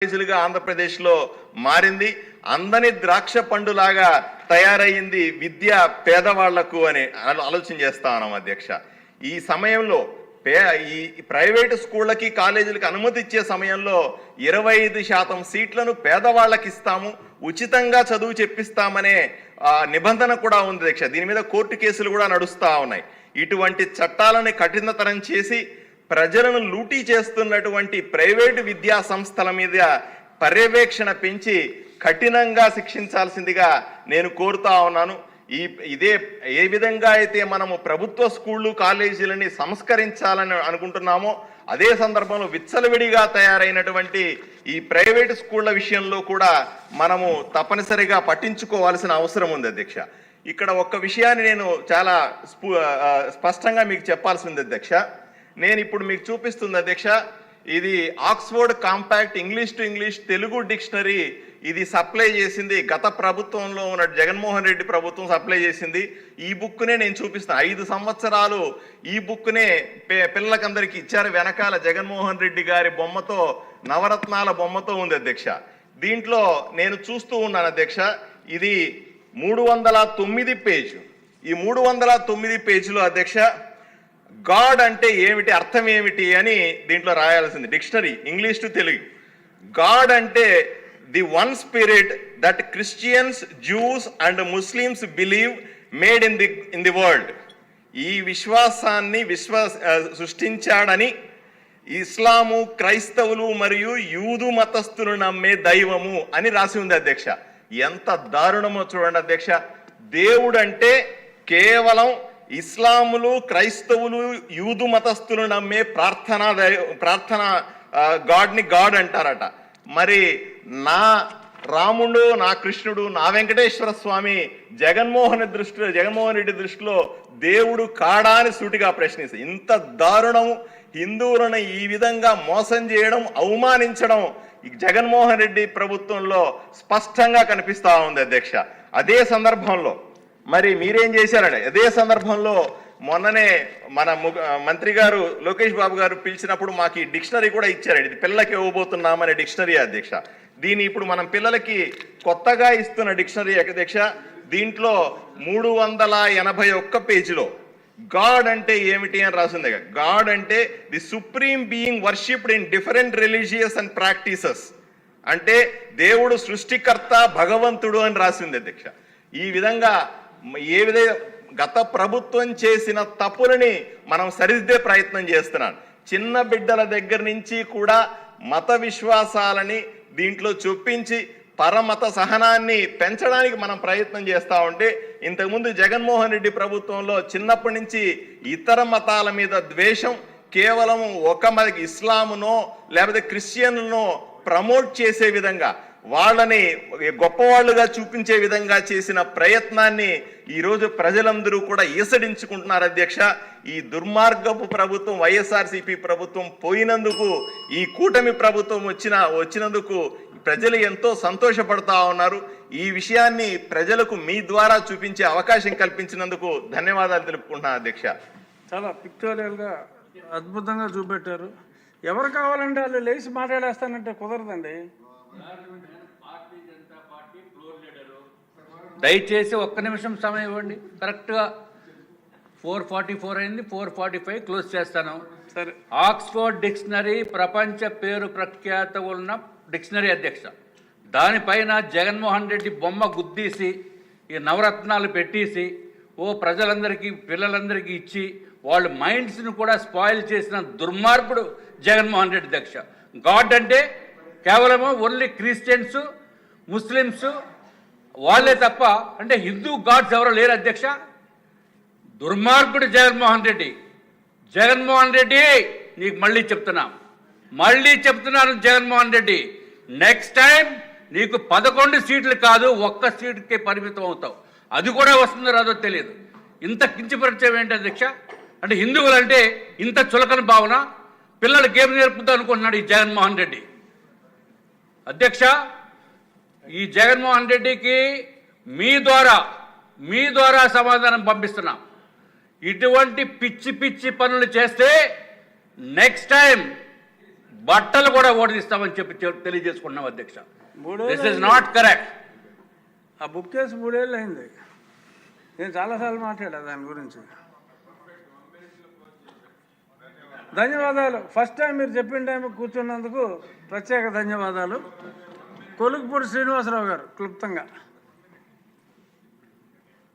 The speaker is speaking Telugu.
కాలేజీలుగా ఆంధ్రప్రదేశ్లో మారింది. అందని ద్రాక్ష పండులాగా తయారయ్యింది విద్య పేదవాళ్లకు అని ఆలోచన చేస్తా ఉన్నాం అధ్యక్ష. ఈ సమయంలో ఈ ప్రైవేటు స్కూళ్ళకి కాలేజీలకు అనుమతి ఇచ్చే సమయంలో 25% సీట్లను పేదవాళ్ళకి ఇస్తాము, ఉచితంగా చదువు చెప్పిస్తామనే నిబంధన కూడా ఉంది అధ్యక్ష. దీని మీద కోర్టు కేసులు కూడా నడుస్తూ ఉన్నాయి. ఇటువంటి చట్టాలను కఠినతరం చేసి ప్రజలను లూటీ చేస్తున్నటువంటి ప్రైవేటు విద్యా సంస్థల మీద పర్యవేక్షణ పెంచి కఠినంగా శిక్షించాల్సిందిగా నేను కోరుతా ఉన్నాను. ఏ విధంగా అయితే మనము ప్రభుత్వ స్కూళ్ళు కాలేజీలని సంస్కరించాలని అనుకుంటున్నామో అదే సందర్భంలో విచ్చలవిడిగా తయారైనటువంటి ఈ ప్రైవేటు స్కూళ్ళ విషయంలో కూడా మనము తప్పనిసరిగా పట్టించుకోవాల్సిన అవసరం ఉంది అధ్యక్ష. ఇక్కడ ఒక్క విషయాన్ని నేను చాలా స్పష్టంగా మీకు చెప్పాల్సింది అధ్యక్ష. నేను ఇప్పుడు మీకు చూపిస్తుంది అధ్యక్ష, ఇది Oxford compact English to English Telugu dictionary. ఇది సప్లై చేసింది గత ప్రభుత్వంలో ఉన్న జగన్మోహన్ రెడ్డి ప్రభుత్వం సప్లై చేసింది. ఈ బుక్నే నేను చూపిస్తాను. 5 సంవత్సరాలు ఈ బుక్నే పిల్లలకందరికీ ఇచ్చారు. వెనకాల జగన్మోహన్ రెడ్డి గారి బొమ్మతో, నవరత్నాల బొమ్మతో ఉంది అధ్యక్ష. దీంట్లో నేను చూస్తూ ఉన్నాను అధ్యక్ష, ఇది 309 పేజ్. ఈ 309 పేజీలో అధ్యక్ష గాడ్ అంటే ఏమిటి, అర్థం ఏమిటి అని దీంట్లో రాయాల్సింది. Dictionary English to Telugu. God అంటే the one spirit that Christians, Jews and Muslims believe made in the world. ఈ విశ్వాసాన్ని సృష్టించాడని ఇస్లాము, క్రైస్తవులు మరియు యూదు మతస్థులు నమ్మే దైవము అని రాసి ఉంది అధ్యక్ష. ఎంత దారుణమో చూడండి అధ్యక్ష. దేవుడు అంటే కేవలం ఇస్లాములు, క్రైస్తవులు, యూదు మతస్థులు నమ్మే ప్రార్థన గాడ్ని గాడ్ అంటారట. మరి నా రాముడు, నా కృష్ణుడు, నా వెంకటేశ్వర స్వామి జగన్మోహన్ రెడ్డి దృష్టిలో దేవుడు కాడా అని సూటిగా ప్రశ్నిస్తారు. ఇంత దారుణము, హిందువులను ఈ విధంగా మోసం చేయడం, అవమానించడం ఈ జగన్మోహన్ రెడ్డి ప్రభుత్వంలో స్పష్టంగా కనిపిస్తా ఉంది అధ్యక్ష. అదే సందర్భంలో మరి మీరేం చేశారండి? అదే సందర్భంలో మొన్ననే మన మంత్రి గారు లోకేష్ బాబు గారు పిలిచినప్పుడు మాకు ఈ డిక్షనరీ కూడా ఇచ్చారండి. ఇది పిల్లలకి ఇవ్వబోతున్నామనే డిక్షనరీ అధ్యక్ష. దీన్ని ఇప్పుడు మనం పిల్లలకి కొత్తగా ఇస్తున్న డిక్షనరీ అధ్యక్ష. దీంట్లో 381 పేజీలో గాడ్ అంటే ఏమిటి అని రాసింది. గాడ్ అంటే the supreme being worshipped in different religious and practices. అంటే దేవుడు సృష్టికర్త, భగవంతుడు అని రాసింది అధ్యక్ష. ఈ విధంగా ఏ విధంగా గత ప్రభుత్వం చేసిన తప్పులని మనం సరిదిద్దే ప్రయత్నం చేస్తున్నాం. చిన్న బిడ్డల దగ్గర నుంచి కూడా మత విశ్వాసాలని దీంట్లో చొప్పించి పరమత సహనాన్ని పెంచడానికి మనం ప్రయత్నం చేస్తూ ఉంటే, ఇంతకుముందు జగన్మోహన్ రెడ్డి ప్రభుత్వంలో చిన్నప్పటి నుంచి ఇతర మతాల మీద ద్వేషం, కేవలం ఇస్లామునో లేకపోతే క్రిస్టియన్లనో ప్రమోట్ చేసే విధంగా, వాళ్ళని గొప్పవాళ్ళుగా చూపించే విధంగా చేసిన ప్రయత్నాన్ని ఈరోజు ప్రజలందరూ కూడా ఈసడించుకుంటున్నారు అధ్యక్ష. ఈ దుర్మార్గపు ప్రభుత్వం, వైఎస్ఆర్సీపీ ప్రభుత్వం పోయినందుకు, ఈ కూటమి ప్రభుత్వం వచ్చినందుకు ప్రజలు ఎంతో సంతోషపడతా ఉన్నారు. ఈ విషయాన్ని ప్రజలకు మీ ద్వారా చూపించే అవకాశం కల్పించినందుకు ధన్యవాదాలు తెలుపుకుంటున్నాను అధ్యక్ష. చాలా పిక్టోరియల్గా అద్భుతంగా చూపెట్టారు. ఎవరు కావాలంటే వాళ్ళు లేచి మాట్లాడేస్తానంటే కుదరదండి. దయచేసి ఒక్క నిమిషం సమయం ఇవ్వండి. కరెక్ట్గా 4:44 అయింది. 4:45 క్లోజ్ చేస్తాను. సరే. ఆక్స్ఫోర్డ్ డిక్షనరీ ప్రపంచ పేరు ప్రఖ్యాత ఉన్న డిక్షనరీ అధ్యక్ష. దానిపైన జగన్మోహన్ రెడ్డి బొమ్మ గుద్దీసి ఈ నవరత్నాలు పెట్టేసి ప్రజలందరికీ, పిల్లలందరికీ ఇచ్చి వాళ్ళ మైండ్స్ని కూడా స్పాయిల్ చేసిన దుర్మార్గుడు జగన్మోహన్ రెడ్డి అధ్యక్ష. గాడ్ అంటే కేవలము ఓన్లీ క్రిస్టియన్స్, ముస్లిమ్స్ వాళ్ళే తప్ప, అంటే హిందూ గాడ్స్ ఎవరో లేరు అధ్యక్ష. దుర్మార్గుడు జగన్మోహన్ రెడ్డి. జగన్మోహన్ రెడ్డి నీకు మళ్ళీ చెప్తున్నాను జగన్మోహన్ రెడ్డి, నెక్స్ట్ టైం నీకు 11 సీట్లు కాదు, 1 సీటుకే పరిమితం అవుతావు. అది కూడా వస్తుందో రాదో తెలియదు. ఇంత కించపరిచయం ఏంటి అధ్యక్ష? అంటే హిందువులంటే ఇంత చులకన భావన, పిల్లలకి ఏం నేర్పుతా అనుకుంటున్నాడు ఈ జగన్మోహన్ రెడ్డి అధ్యక్ష. ఈ జగన్మోహన్ రెడ్డికి మీ ద్వారా సమాధానం పంపిస్తున్నాం. ఇటువంటి పిచ్చి పనులు చేస్తే నెక్స్ట్ టైం బట్టలు కూడా ఓడిస్తామని చెప్పి తెలియజేసుకున్నాం అధ్యక్ష. మూడేళ్ళు దిస్ ఇస్ నాట్ కరెక్ట్. ఆ బుక్ కేసు 3 ఏళ్ళు అయింది. నేను చాలాసార్లు మాట్లాడా దాని గురించి. ధన్యవాదాలు. ఫస్ట్ టైం మీరు చెప్పిన టైం కూర్చున్నందుకు ప్రత్యేక ధన్యవాదాలు. కొలుకుపూడి శ్రీనివాసరావు గారు క్లుప్తంగా.